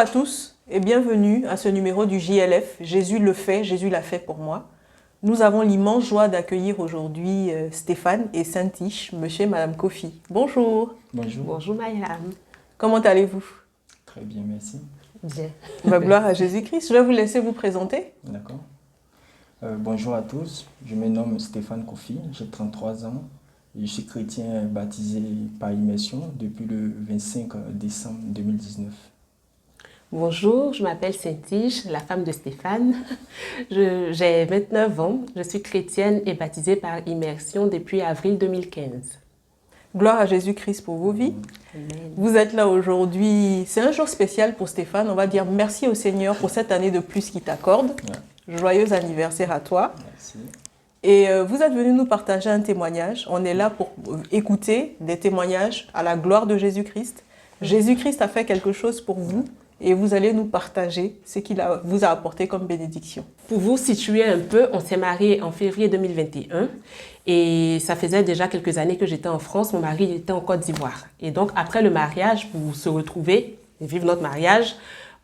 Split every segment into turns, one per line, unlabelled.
à tous et bienvenue à ce numéro du JLF. Jésus le fait, Jésus l'a fait pour moi. Nous avons l'immense joie d'accueillir aujourd'hui Stéphane et Saint-Tiche, monsieur et madame Kofi. Bonjour.
Bonjour.
Bonjour Mayam.
Comment allez-vous?
Très bien, merci.
Bien.
Gloire à Jésus-Christ. Je vais vous laisser vous présenter.
D'accord. Bonjour à tous, je me nomme Stéphane Kofi, j'ai 33 ans. Je suis chrétien baptisé par immersion depuis le 25 décembre 2019.
Bonjour, je m'appelle Saint-Tiche, la femme de Stéphane. J'ai 29 ans, je suis chrétienne et baptisée par immersion depuis avril 2015.
Gloire à Jésus-Christ pour vos vies.
Amen.
Vous êtes là aujourd'hui. C'est un jour spécial pour Stéphane. On va dire merci au Seigneur pour cette année de plus qu'il t'accorde.
Ouais.
Joyeux anniversaire à toi.
Merci.
Et vous êtes venu nous partager un témoignage. On est là pour écouter des témoignages à la gloire de Jésus-Christ. Jésus-Christ a fait quelque chose pour vous et vous allez nous partager ce qu'il vous a apporté comme bénédiction.
Pour vous situer un peu, on s'est mariés en février 2021 et ça faisait déjà quelques années que j'étais en France. Mon mari était en Côte d'Ivoire. Et donc après le mariage, pour se retrouver et vivre notre mariage,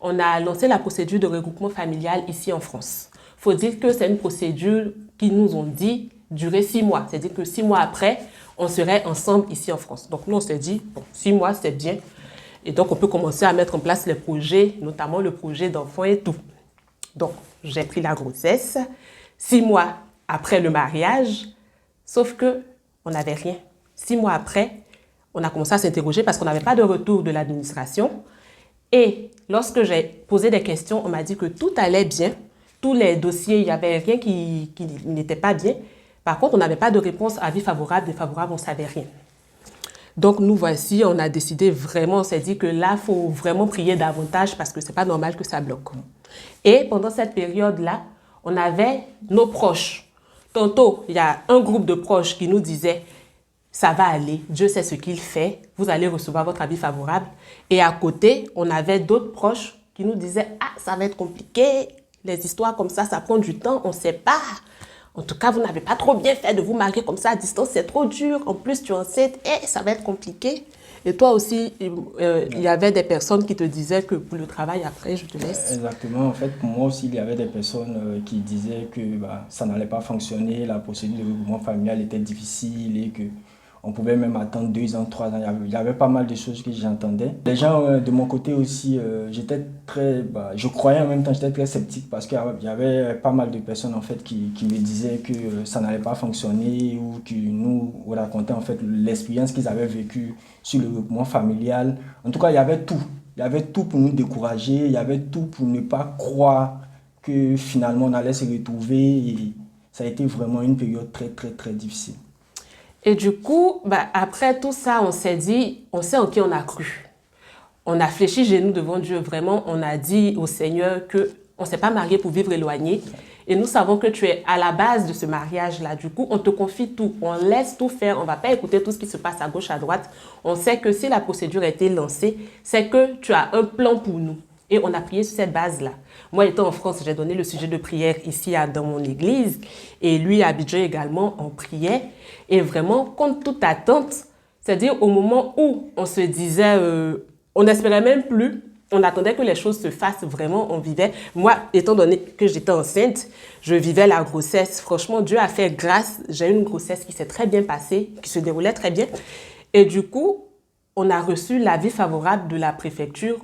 on a lancé la procédure de regroupement familial ici en France. Il faut dire que c'est une procédure qui nous ont dit durer 6 mois. C'est-à-dire que 6 mois après, on serait ensemble ici en France. Donc nous, on s'est dit, bon, 6 mois, c'est bien. Et donc, on peut commencer à mettre en place les projets, notamment le projet d'enfant et tout. Donc, j'ai pris la grossesse 6 mois après le mariage, sauf qu'on n'avait rien. 6 mois après, on a commencé à s'interroger parce qu'on n'avait pas de retour de l'administration. Et lorsque j'ai posé des questions, on m'a dit que tout allait bien. Tous les dossiers, il n'y avait rien qui n'était pas bien. Par contre, on n'avait pas de réponse avis favorable, défavorable, on ne savait rien. Donc, nous voici, on a décidé vraiment, on s'est dit que là, il faut vraiment prier davantage parce que ce n'est pas normal que ça bloque. Et pendant cette période-là, on avait nos proches. Tantôt, il y a un groupe de proches qui nous disait « ça va aller, Dieu sait ce qu'il fait, vous allez recevoir votre avis favorable ». Et à côté, on avait d'autres proches qui nous disaient « ah, ça va être compliqué ». Les histoires comme ça prend du temps, on ne sait pas. En tout cas, vous n'avez pas trop bien fait de vous marier comme ça à distance, c'est trop dur. En plus, tu es enceinte, ça va être compliqué. Et toi aussi, il y avait des personnes qui te disaient que pour le travail, après, je te laisse.
Exactement. En fait, pour moi aussi, il y avait des personnes qui disaient que ça n'allait pas fonctionner, la procédure de regroupement familial était difficile et que on pouvait même attendre 2 ans, 3 ans. Il y avait pas mal de choses que j'entendais. Les gens, de mon côté aussi, j'étais je croyais en même temps, j'étais très sceptique parce qu'il y avait pas mal de personnes en fait qui me disaient que ça n'allait pas fonctionner ou qui nous racontaient en fait l'expérience qu'ils avaient vécue sur le regroupement familial. En tout cas, il y avait tout. Il y avait tout pour nous décourager, il y avait tout pour ne pas croire que finalement on allait se retrouver. Et ça a été vraiment une période très, très, très difficile.
Et du coup, après tout ça, on s'est dit, on sait en qui on a cru. On a fléchi genoux devant Dieu, vraiment, on a dit au Seigneur qu'on ne s'est pas marié pour vivre éloigné. Et nous savons que tu es à la base de ce mariage-là. Du coup, on te confie tout, on laisse tout faire, on ne va pas écouter tout ce qui se passe à gauche, à droite. On sait que si la procédure a été lancée, c'est que tu as un plan pour nous. Et on a prié sur cette base-là. Moi, étant en France, j'ai donné le sujet de prière ici dans mon église. Et lui, à Abidjan également, on priait. Et vraiment, contre toute attente, c'est-à-dire au moment où on se disait, on n'espérait même plus, on attendait que les choses se fassent vraiment, on vivait. Moi, étant donné que j'étais enceinte, je vivais la grossesse. Franchement, Dieu a fait grâce. J'ai eu une grossesse qui s'est très bien passée, qui se déroulait très bien. Et du coup, on a reçu l'avis favorable de la préfecture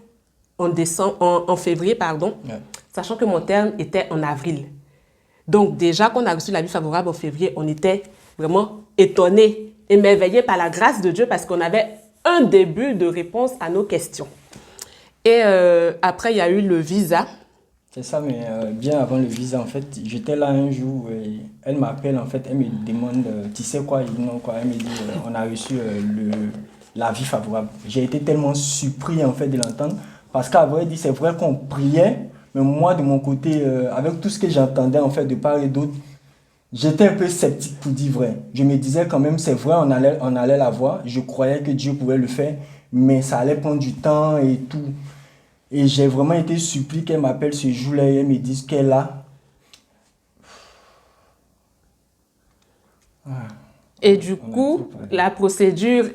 en février,
Ouais.
sachant que mon terme était en avril. Donc déjà, quand on a reçu l'avis favorable en février, on était vraiment étonnés, émerveillés par la grâce de Dieu parce qu'on avait un début de réponse à nos questions. Et après, il y a eu le visa.
C'est ça, mais bien avant le visa, en fait, j'étais là un jour et elle m'appelle, en fait, elle me demande, tu sais quoi, non, quoi, elle me dit, on a reçu l'avis favorable. J'ai été tellement surpris, en fait, de l'entendre. Parce qu'à vrai dire, c'est vrai qu'on priait, mais moi, de mon côté, avec tout ce que j'entendais, en fait, de part et d'autre, j'étais un peu sceptique pour dire vrai. Je me disais quand même, c'est vrai, on allait l'avoir. Je croyais que Dieu pouvait le faire, mais ça allait prendre du temps et tout. Et j'ai vraiment été surpris qu'elle m'appelle ce jour-là et elle me dise qu'elle a.
Et du coup, la procédure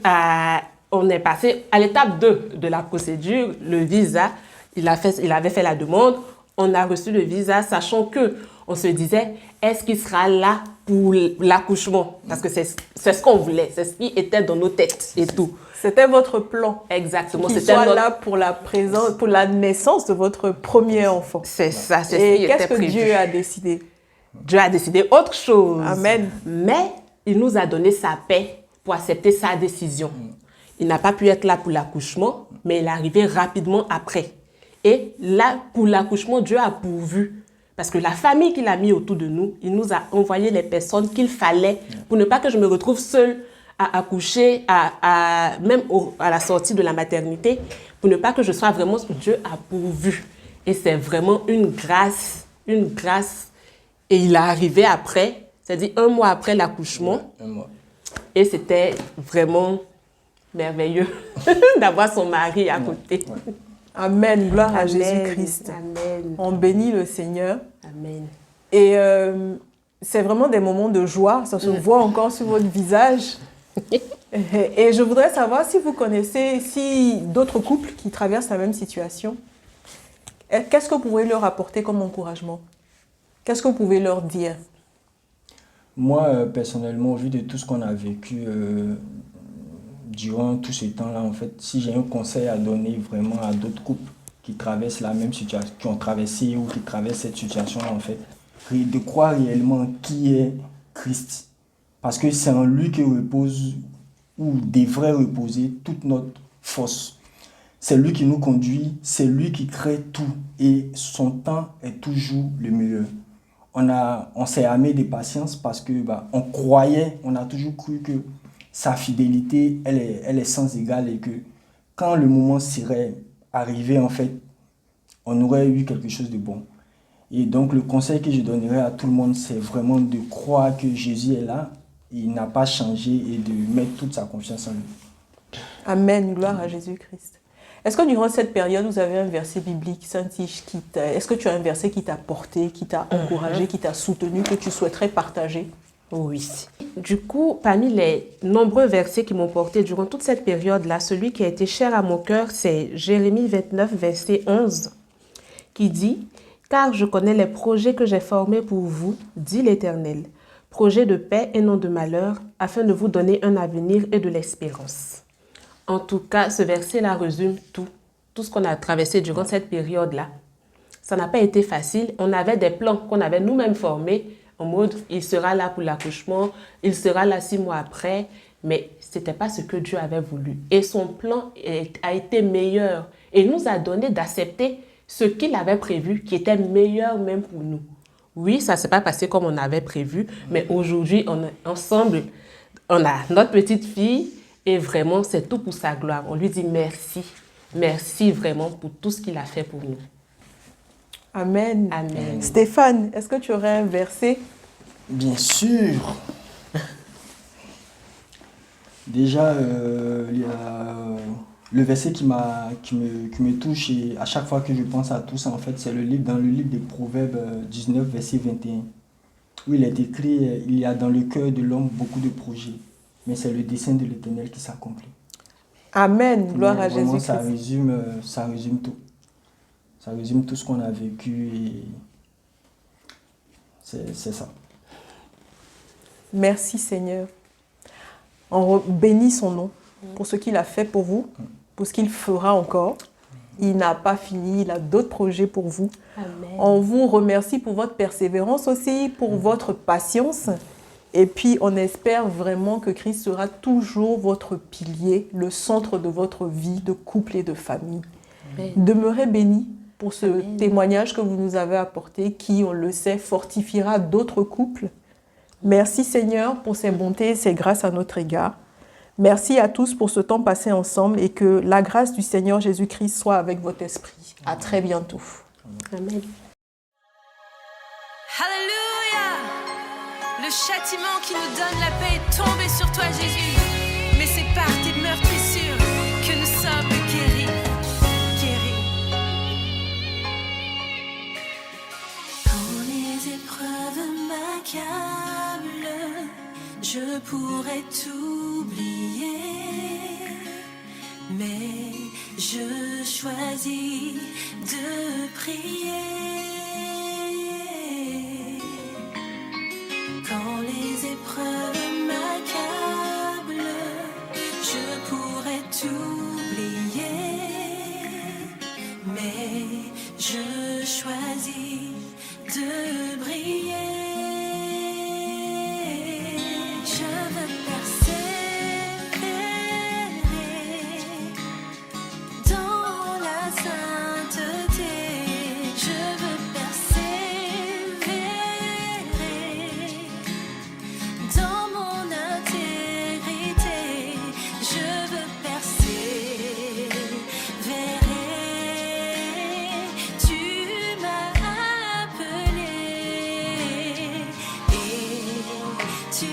on est passé à l'étape 2 de la procédure, le visa. il avait fait la demande, on a reçu le visa, sachant que on se disait, est-ce qu'il sera là pour l'accouchement? Parce que c'est ce qu'on voulait, c'est ce qui était dans nos têtes et tout.
C'était votre plan.
Exactement.
Qu'il
C'était
soit là pour pour la naissance de votre premier enfant.
C'est ça, c'est ce
Et
qui était
qu'est-ce que
prévu.
Dieu a décidé?
Dieu a décidé autre chose.
Amen.
Mais il nous a donné sa paix pour accepter sa décision. Il n'a pas pu être là pour l'accouchement, mais il est arrivé rapidement après. Et là, pour l'accouchement, Dieu a pourvu. Parce que la famille qu'il a mis autour de nous, il nous a envoyé les personnes qu'il fallait pour ne pas que je me retrouve seule à accoucher, même à la sortie de la maternité, pour ne pas que je sois vraiment ce que Dieu a pourvu. Et c'est vraiment une grâce. Et il est arrivé après, c'est-à-dire 1 mois après l'accouchement.
1 mois.
Et c'était vraiment merveilleux d'avoir son mari à côté.
Ouais.
Amen. Gloire à
Amen.
Jésus-Christ.
Amen.
On bénit le Seigneur.
Amen.
Et c'est vraiment des moments de joie. Ça se voit encore sur votre visage. Et je voudrais savoir si vous connaissez d'autres couples qui traversent la même situation. Qu'est-ce que vous pouvez leur apporter comme encouragement? Qu'est-ce que vous pouvez leur dire?
Moi, personnellement, au vu de tout ce qu'on a vécu durant tout ce temps-là, en fait, si j'ai un conseil à donner vraiment à d'autres couples qui traversent la même situation, qui ont traversé ou qui traversent cette situation-là, en fait, de croire réellement qui est Christ. Parce que c'est en lui que repose, ou devrait reposer, toute notre force. C'est lui qui nous conduit, c'est lui qui crée tout. Et son temps est toujours le meilleur. On s'est armé de patience parce que on croyait, on a toujours cru que sa fidélité, elle est sans égale et que quand le moment serait arrivé, en fait, on aurait eu quelque chose de bon. Et donc, le conseil que je donnerais à tout le monde, c'est vraiment de croire que Jésus est là, il n'a pas changé et de mettre toute sa confiance en lui.
Amen. Gloire à Jésus-Christ. Est-ce que durant cette période, vous avez un verset biblique, Saint-Tige, est-ce que tu as un verset qui t'a porté, qui t'a encouragé, qui t'a soutenu, que tu souhaiterais partager?
Oui. Du coup, parmi les nombreux versets qui m'ont porté durant toute cette période-là, celui qui a été cher à mon cœur, c'est Jérémie 29, verset 11, qui dit « Car je connais les projets que j'ai formés pour vous, dit l'Éternel, projets de paix et non de malheur, afin de vous donner un avenir et de l'espérance. » En tout cas, ce verset-là résume tout ce qu'on a traversé durant cette période-là. Ça n'a pas été facile. On avait des plans qu'on avait nous-mêmes formés, en mode, il sera là pour l'accouchement, il sera là 6 mois après, mais ce n'était pas ce que Dieu avait voulu. Et son plan a été meilleur et nous a donné d'accepter ce qu'il avait prévu, qui était meilleur même pour nous. Oui, ça ne s'est pas passé comme on avait prévu, mais aujourd'hui, ensemble, on a notre petite fille et vraiment, c'est tout pour sa gloire. On lui dit merci. Merci vraiment pour tout ce qu'il a fait pour nous.
Amen.
Amen.
Stéphane, est-ce que tu aurais un verset?
Bien sûr. Déjà, il y a le verset qui me touche et à chaque fois que je pense à tout ça, en fait, c'est dans le livre des Proverbes 19, verset 21, où il est écrit « Il y a dans le cœur de l'homme beaucoup de projets, mais c'est le dessein de l'Éternel qui s'accomplit. »
Amen. Gloire à
Vraiment,
Jésus-Christ.
ça résume tout. Ça résume tout ce qu'on a vécu et c'est ça.
Merci Seigneur. On bénit son nom pour ce qu'il a fait pour vous, pour ce qu'il fera encore. Il n'a pas fini, il a d'autres projets pour vous.
Amen.
On vous remercie pour votre persévérance aussi, pour votre patience. Et puis, on espère vraiment que Christ sera toujours votre pilier, le centre de votre vie de couple et de famille.
Amen.
Demeurez bénis pour ce
Amen.
témoignage que vous nous avez apporté, qui, on le sait, fortifiera d'autres couples. Merci Seigneur pour ses bontés et ses grâces à notre égard. Merci à tous pour ce temps passé ensemble et que la grâce du Seigneur Jésus-Christ soit avec votre esprit. À très bientôt.
Amen.
Alléluia! Le châtiment qui nous donne la paix est tombé sur toi, Jésus. Mais c'est par tes meurtrissures que nous sommes guéris.
Quand les épreuves m'accablent, je pourrais t'oublier. mais je choisis de prier. Quand les épreuves m'accablent, je pourrais t'oublier, mais je choisis de briller. Je veux persévérer dans la sainteté. Je veux persévérer dans mon intégrité. Je veux persévérer. Tu m'as appelé et tu